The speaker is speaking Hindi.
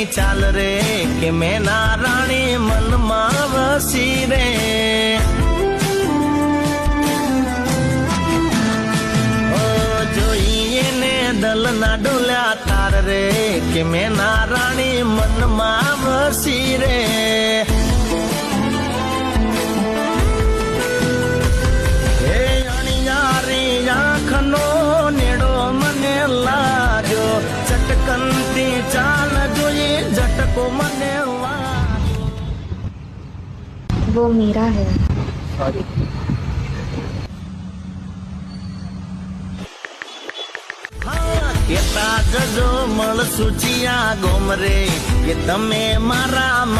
चाल रे के मैं ना राणी मन में वसी रे। जोईए ने दल ना डोल्या तार रे के मैं ना राणी मन में वसी रे। चटकनती चाल जोई झटको मने वो मीरा है। केता जजो मळ सुचिया गोमरे के तमे मारा